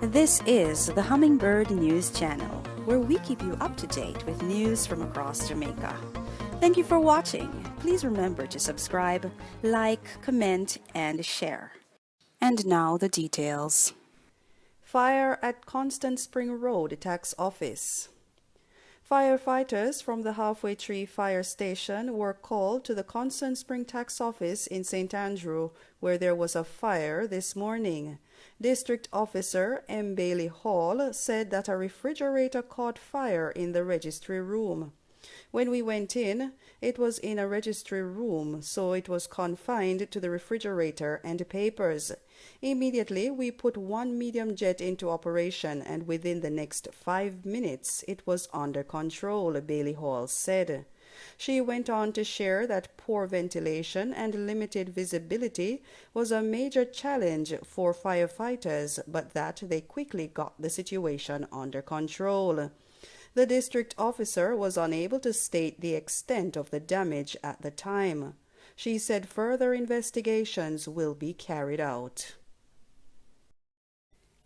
This is the Hummingbird News Channel, where we keep you up to date with news from across Jamaica. Thank you for watching. Please remember to subscribe, like, comment, and share. And now the details. Fire at Constant Spring Road Tax Office. Firefighters from the Halfway Tree Fire Station were called to the Constant Spring Tax Office in St. Andrew, where there was a fire this morning. District Officer M. Bailey Hall said that a refrigerator caught fire in the registry room. When we went in, it was in a registry room, so it was confined to the refrigerator and papers. Immediately, we put one medium jet into operation, and within the next 5 minutes, it was under control, Bailey Hall said. She went on to share that poor ventilation and limited visibility was a major challenge for firefighters, but that they quickly got the situation under control. The district officer was unable to state the extent of the damage at the time. She said further investigations will be carried out.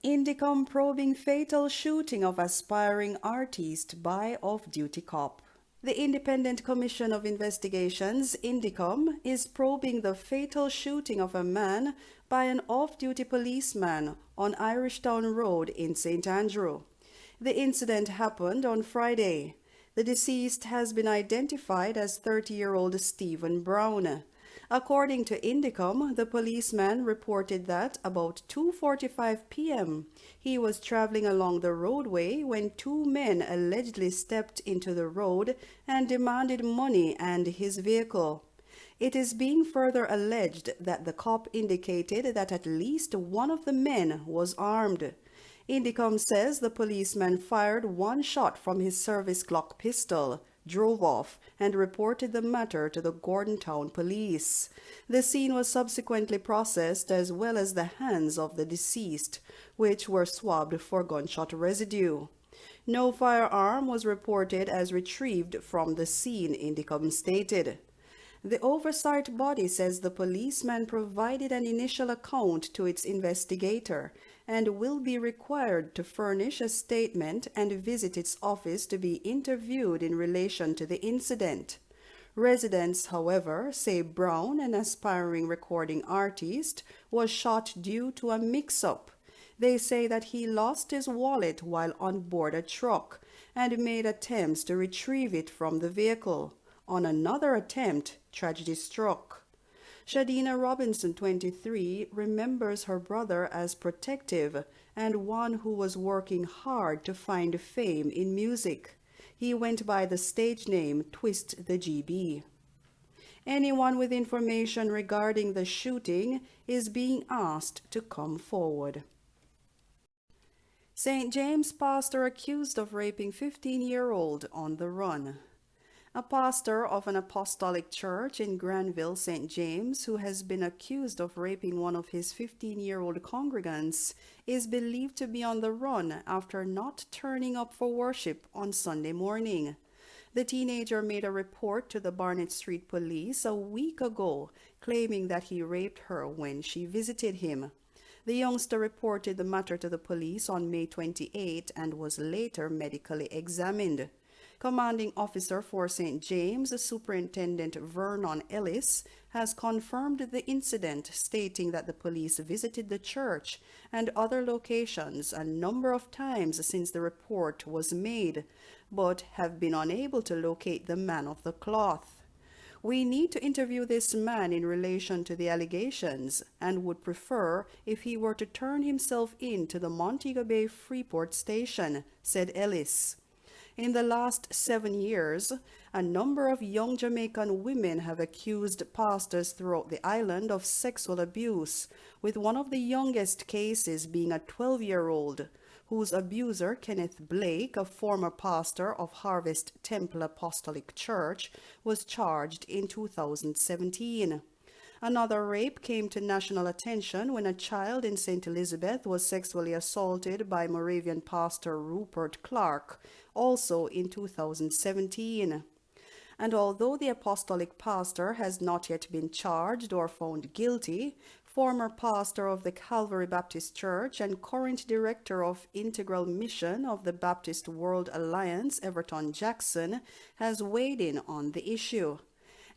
Indicom probing fatal shooting of aspiring artist by off-duty cop. The Independent Commission of Investigations, Indicom, is probing the fatal shooting of a man by an off-duty policeman on Irishtown Road in St. Andrew. The incident happened on Friday. The deceased has been identified as 30-year-old Stephen Brown. According to Indicom, the policeman reported that about 2:45 p.m. he was traveling along the roadway when two men allegedly stepped into the road and demanded money and his vehicle. It is being further alleged that the cop indicated that at least one of the men was armed. Indicom says the policeman fired one shot from his service Glock pistol, drove off, and reported the matter to the Gordontown police. The scene was subsequently processed as well as the hands of the deceased, which were swabbed for gunshot residue. No firearm was reported as retrieved from the scene, Indicom stated. The oversight body says the policeman provided an initial account to its investigator and will be required to furnish a statement and visit its office to be interviewed in relation to the incident. Residents, however, say Brown, an aspiring recording artist, was shot due to a mix-up. They say that he lost his wallet while on board a truck and made attempts to retrieve it from the vehicle. On another attempt, tragedy struck. Shadina Robinson, 23, remembers her brother as protective and one who was working hard to find fame in music. He went by the stage name Twist the GB. Anyone with information regarding the shooting is being asked to come forward. St. James pastor accused of raping 15-year-old on the run. A pastor of an apostolic church in Granville, St. James, who has been accused of raping one of his 15-year-old congregants, is believed to be on the run after not turning up for worship on Sunday morning. The teenager made a report to the Barnett Street Police a week ago, claiming that he raped her when she visited him. The youngster reported the matter to the police on May 28 and was later medically examined. Commanding officer for St. James, Superintendent Vernon Ellis, has confirmed the incident, stating that the police visited the church and other locations a number of times since the report was made, but have been unable to locate the man of the cloth. We need to interview this man in relation to the allegations and would prefer if he were to turn himself in to the Montego Bay Freeport station, said Ellis. In the last 7 years, a number of young Jamaican women have accused pastors throughout the island of sexual abuse, with one of the youngest cases being a 12-year-old, whose abuser, Kenneth Blake, a former pastor of Harvest Temple Apostolic Church, was charged in 2017. Another rape came to national attention when a child in St. Elizabeth was sexually assaulted by Moravian pastor Rupert Clark, also in 2017. And although the apostolic pastor has not yet been charged or found guilty, Former pastor of the Calvary Baptist Church and current director of Integral Mission of the Baptist World Alliance, Everton Jackson, has weighed in on the issue.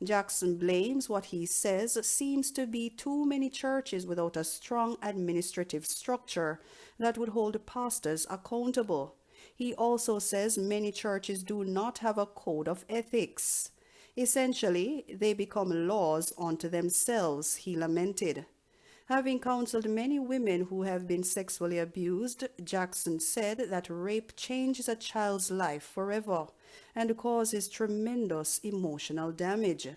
Jackson blames what he says seems to be too many churches without a strong administrative structure that would hold pastors accountable. He also says many churches do not have a code of ethics. Essentially, they become laws unto themselves, he lamented. Having counseled many women who have been sexually abused, Jackson said that rape changes a child's life forever and causes tremendous emotional damage.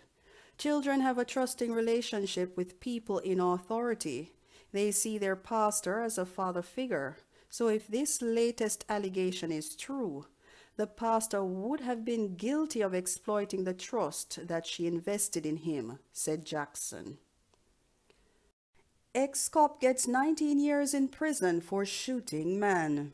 Children have a trusting relationship with people in authority. They see their pastor as a father figure. So if this latest allegation is true, the pastor would have been guilty of exploiting the trust that she invested in him, said Jackson. Ex-cop gets 19 years in prison for shooting man.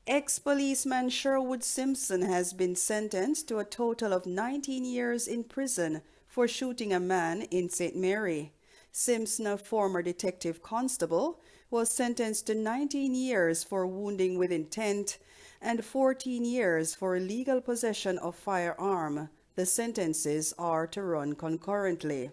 Ex-policeman Sherwood Simpson has been sentenced to a total of 19 years in prison for shooting a man in St. Mary. Simpson, a former detective constable, was sentenced to 19 years for wounding with intent and 14 years for illegal possession of firearm. The sentences are to run concurrently.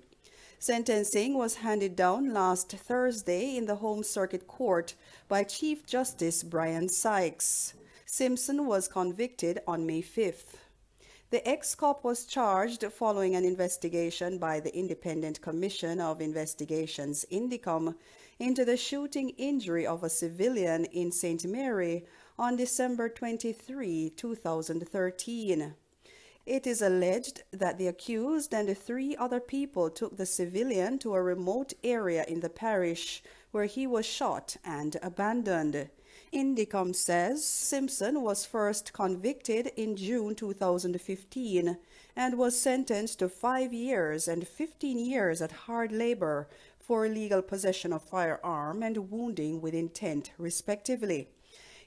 Sentencing was handed down last Thursday in the Home Circuit Court by Chief Justice Brian Sykes. Simpson was convicted on May 5th. The ex-cop was charged following an investigation by the Independent Commission of Investigations (INDICOM) into the shooting injury of a civilian in St. Mary on December 23, 2013. It is alleged that the accused and 3 other people took the civilian to a remote area in the parish where he was shot and abandoned. INDICOM says Simpson was first convicted in June 2015 and was sentenced to 5 years and 15 years at hard labor for illegal possession of firearm and wounding with intent, respectively.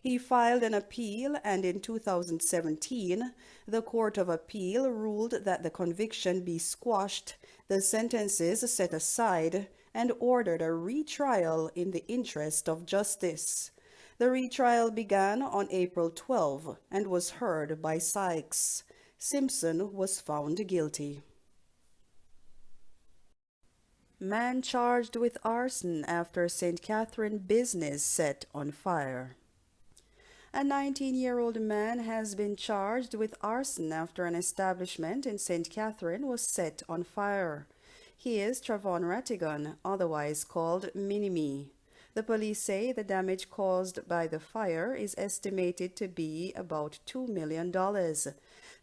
He filed an appeal, and in 2017, the Court of Appeal ruled that the conviction be squashed, the sentences set aside, and ordered a retrial in the interest of justice. The retrial began on April 12 and was heard by Sykes. Simpson was found guilty. Man charged with arson after St. Catherine business set on fire. A 19-year-old man has been charged with arson after an establishment in St. Catherine was set on fire. He is Travon Rattigan, otherwise called Mini-Me. The police say the damage caused by the fire is estimated to be about $2 million.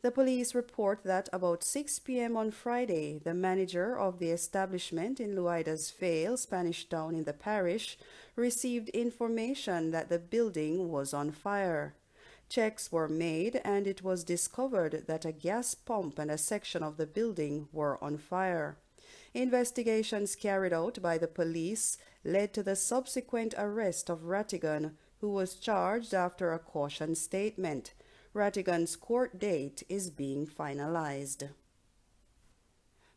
The police report that about 6 p.m. on Friday, the manager of the establishment in Luida's Vale, Spanish Town in the parish, received information that the building was on fire. Checks were made and it was discovered that a gas pump and a section of the building were on fire. Investigations carried out by the police led to the subsequent arrest of Rattigan, who was charged after a caution statement. Rattigan's court date is being finalized.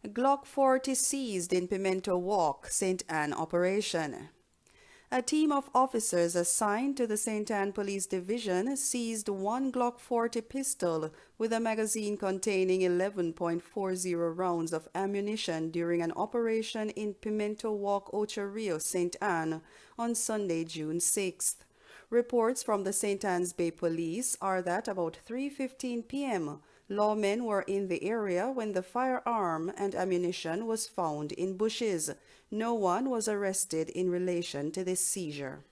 Glock 40 seized in Pimento Walk, St. Anne operation. A team of officers assigned to the St. Anne Police Division seized one Glock 40 pistol with a magazine containing 11.40 rounds of ammunition during an operation in Pimento Walk, Ocho Rios, St. Anne on Sunday, June 6th. Reports from the St. Anne's Bay Police are that about 3:15 p.m., lawmen were in the area when the firearm and ammunition was found in bushes. No one was arrested in relation to this seizure.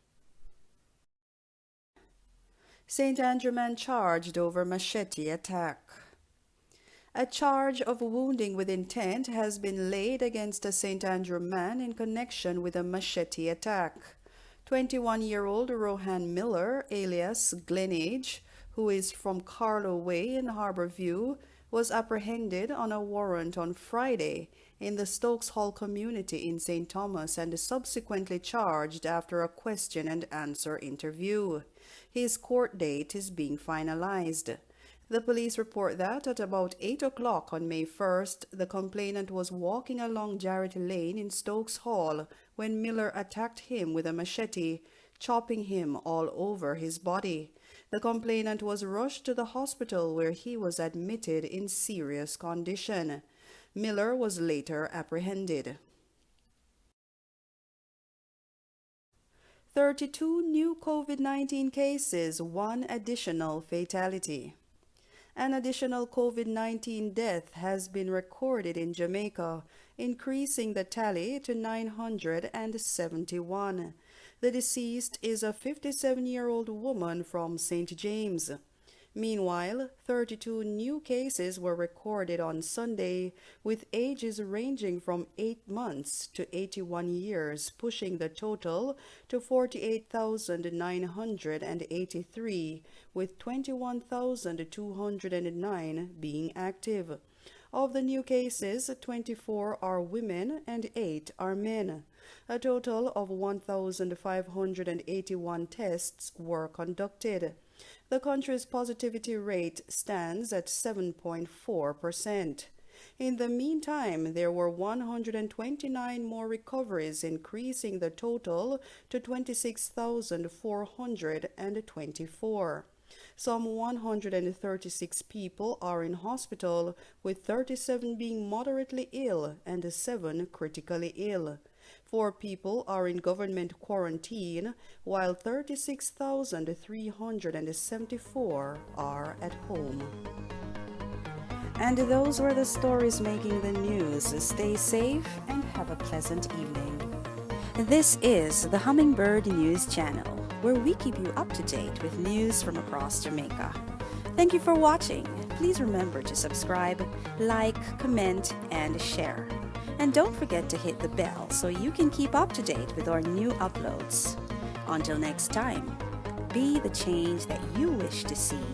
St. Andrew man charged over machete attack. A charge of wounding with intent has been laid against a St. Andrew man in connection with a machete attack. 21-year-old Rohan Miller, alias Glenage, who is from Carlo Way in Harborview, was apprehended on a warrant on Friday in the Stokes Hall community in St. Thomas and subsequently charged after a question and answer interview. His court date is being finalized. The police report that at about 8 o'clock on May 1st, the complainant was walking along Jarrett Lane in Stokes Hall when Miller attacked him with a machete, chopping him all over his body. The complainant was rushed to the hospital where he was admitted in serious condition. Miller was later apprehended. 32 new COVID-19 cases, 1 additional fatality. An additional COVID-19 death has been recorded in Jamaica, increasing the tally to 971. The deceased is a 57-year-old woman from St. James. Meanwhile, 32 new cases were recorded on Sunday, with ages ranging from 8 months to 81 years, pushing the total to 48,983, with 21,209 being active. Of the new cases, 24 are women and 8 are men. A total of 1,581 tests were conducted. The country's positivity rate stands at 7.4%. In the meantime, there were 129 more recoveries, increasing the total to 26,424. Some 136 people are in hospital, with 37 being moderately ill and 7 critically ill. 4 people are in government quarantine, while 36,374 are at home. And those were the stories making the news. Stay safe and have a pleasant evening. This is the Hummingbird News Channel, where we keep you up to date with news from across Jamaica. Thank you for watching. Please remember to subscribe, like, comment, and share. And don't forget to hit the bell so you can keep up to date with our new uploads. Until next time, be the change that you wish to see